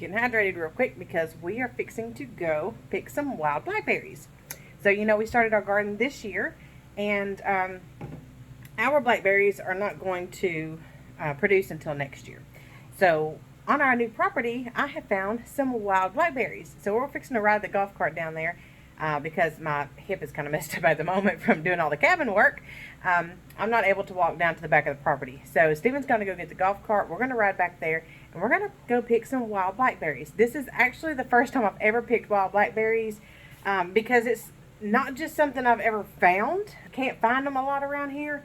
getting hydrated real quick because we are fixing to go pick some wild blackberries. So, you know, we started our garden this year, and our blackberries are not going to produce until next year. So, on our new property, I have found some wild blackberries. So, we're fixing to ride the golf cart down there because my hip is kind of messed up at the moment from doing all the cabin work. I'm not able to walk down to the back of the property. So, Steven's going to go get the golf cart. We're going to ride back there, and we're going to go pick some wild blackberries. This is actually the first time I've ever picked wild blackberries because it's not just something I've ever found. Can't find them a lot around here.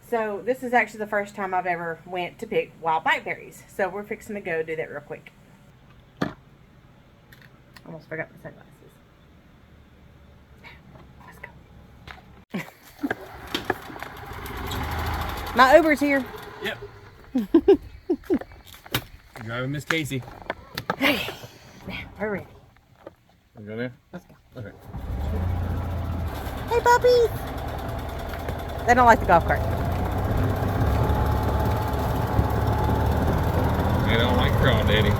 So this is actually the first time I've ever went to pick wild blackberries. So we're fixing to go do that real quick. Almost forgot my sunglasses. Let's go. My Uber's here. Yep. Driving Miss Kacy. Hey, now we're ready. You go there? Let's go. Okay. Hey, puppies! They don't like the golf cart. They don't like crawdaddy.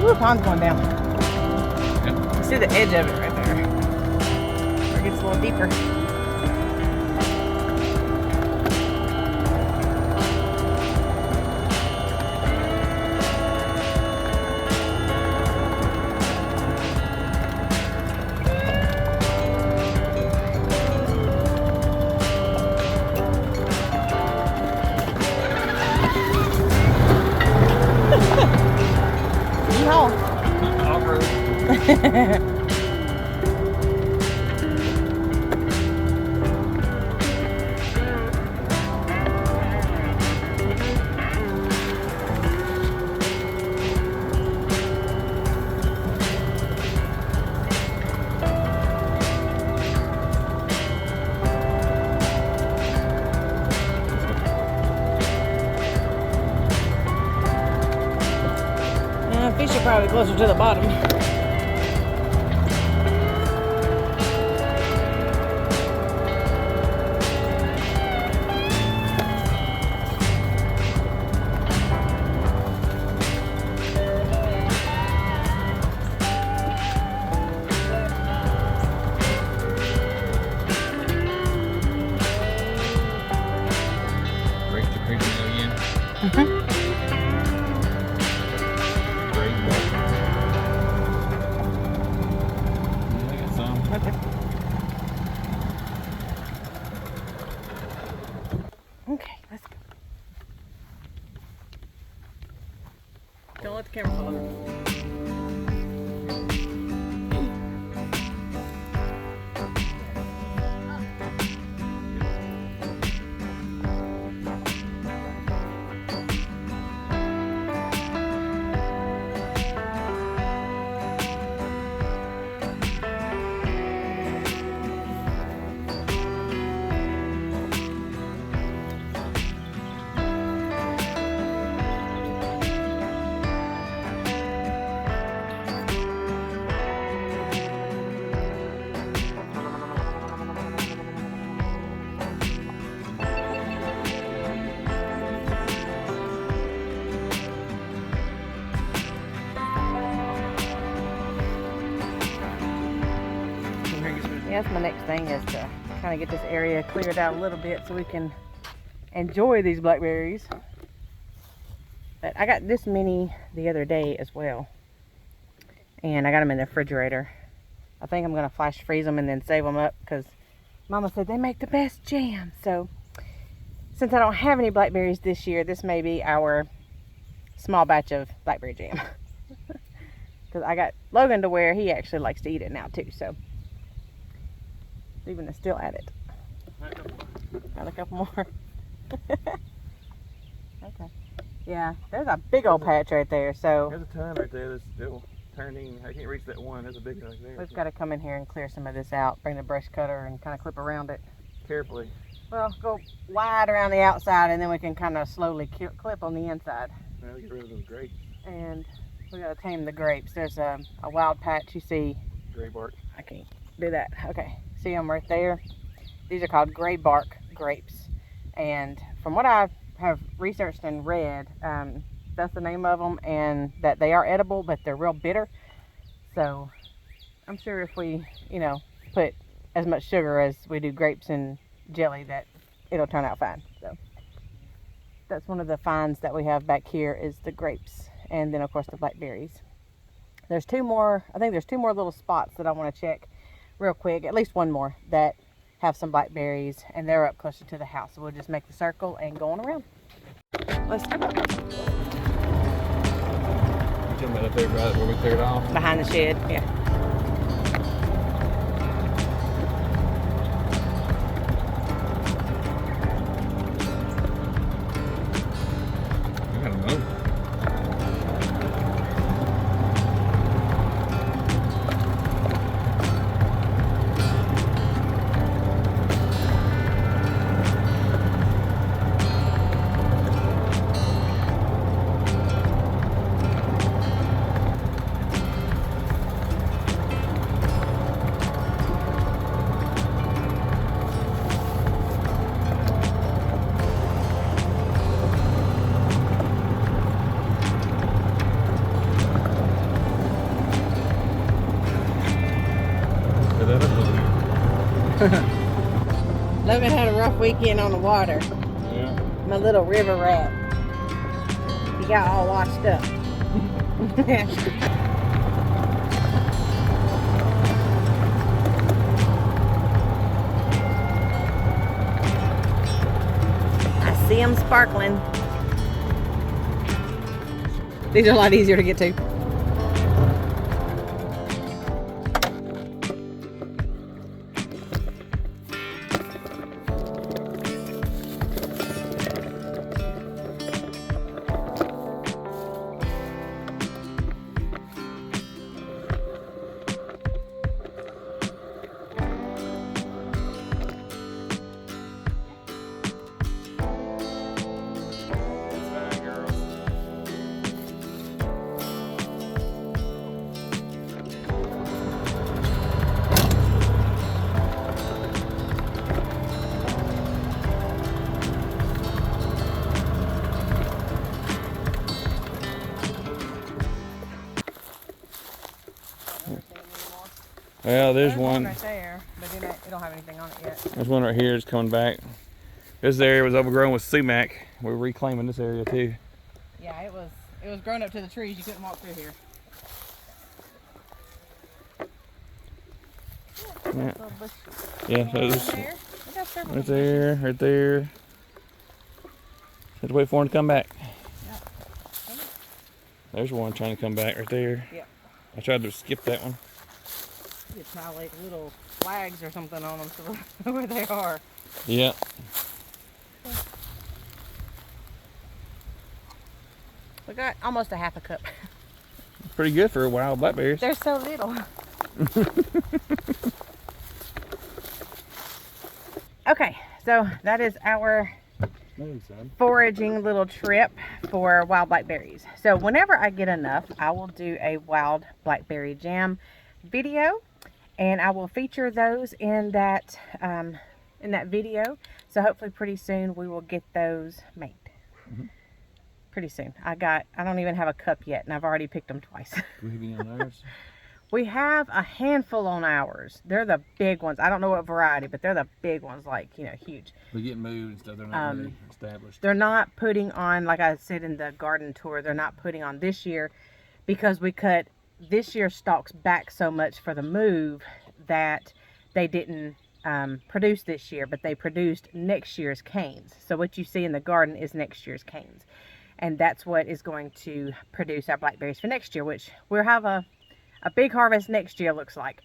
Ooh, pond's going down. Yep. You see the edge of it right there. Where it gets a little deeper. Off-road. Fish are probably closer to the bottom. Break the creek again. Okay, let's go. Don't let the camera fall over. That's my next thing, is to kind of get this area cleared out a little bit so we can enjoy these blackberries. But I got this many the other day as well, and I got them in the refrigerator. I think I'm going to flash freeze them and then save them up because Mama said they make the best jam. So since I don't have any blackberries this year, this may be our small batch of blackberry jam. Because I got Logan to where he actually likes to eat it now too. So Steven is still at it. Got a couple more. Okay. Yeah, there's a big old patch right there. So There's a ton right there that's still turning. I can't reach that one. There's a big one right there. we've got to come in here and clear some of this out. Bring the brush cutter and kind of clip around it. Carefully. Well, go wide around the outside, and then we can kind of slowly clip on the inside. Now get rid of those grapes. And we got to tame the grapes. There's a wild patch you see. Gray bark. I can't do that. Okay, see them right there? These are called gray bark grapes. And from what I have researched and read, that's the name of them, and that they are edible, but they're real bitter. So I'm sure if we, you know, put as much sugar as we do grapes and jelly, that it'll turn out fine. So that's one of the finds that we have back here is the grapes, and then of course the blackberries. There's two more, I think there's two more little spots that I want to check real quick, at least one more that have some blackberries, and they're up closer to the house. So we'll just make the circle and go on around. Let's go. You talking about up there, right where we cleared off? Behind the shed, yeah. I gotta move. Logan had a rough weekend on the water. Yeah. My little river rat. He got all washed up. I see them sparkling. These are a lot easier to get to. Well, there's one. Right there, but it don't have anything on it yet. There's one right here. It's coming back. This area was overgrown with sumac. We're reclaiming this area too. Yeah, it was grown up to the trees. You couldn't walk through here. Yeah. Yeah. So this, right there, right there. Have to wait for him to come back. Yep. There's one trying to come back right there. Yep. I tried to skip that one. You could tie like little flags or something on them so we know where they are. Yeah. We got almost a half a cup. Pretty good for wild blackberries. They're so little. Okay, so that is our foraging little trip for wild blackberries. So whenever I get enough, I will do a wild blackberry jam video, and I will feature those in that video. So hopefully pretty soon we will get those made. Pretty soon. I don't even have a cup yet, and I've already picked them twice. Do we have any on ours? We have a handful on ours. They're the big ones. I don't know what variety, but they're the big ones, like, you know, huge. They get moved and stuff. They're not really established. They're not putting on, like I said in the garden tour, they're not putting on this year because we cut this year's stalks back so much for the move that they didn't produce this year, but they produced next year's canes. So what you see in the garden is next year's canes. And that's what is going to produce our blackberries for next year, which we'll have a big harvest next year, looks like.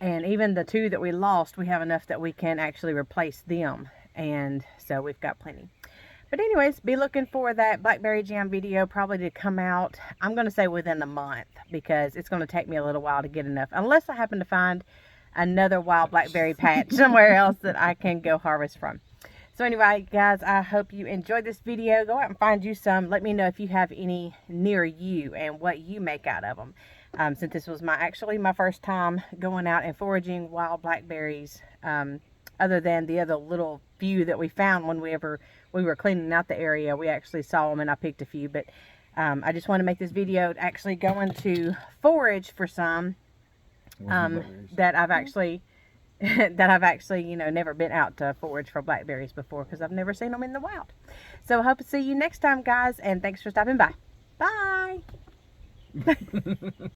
And even the 2 that we lost, we have enough that we can actually replace them. And so we've got plenty. But anyways, be looking for that blackberry jam video probably to come out, I'm going to say within a month, because it's going to take me a little while to get enough. Unless I happen to find another wild blackberry patch somewhere else that I can go harvest from. So anyway, guys, I hope you enjoyed this video. Go out and find you some. Let me know if you have any near you and what you make out of them. Since this was actually my first time going out and foraging wild blackberries, other than the other little few that we found when we were cleaning out the area. We actually saw them and I picked a few, but I just want to make this video actually going to forage for some that I've actually you know, never been out to forage for blackberries before, because I've never seen them in the wild. So I hope to see you next time, guys, and thanks for stopping by. Bye.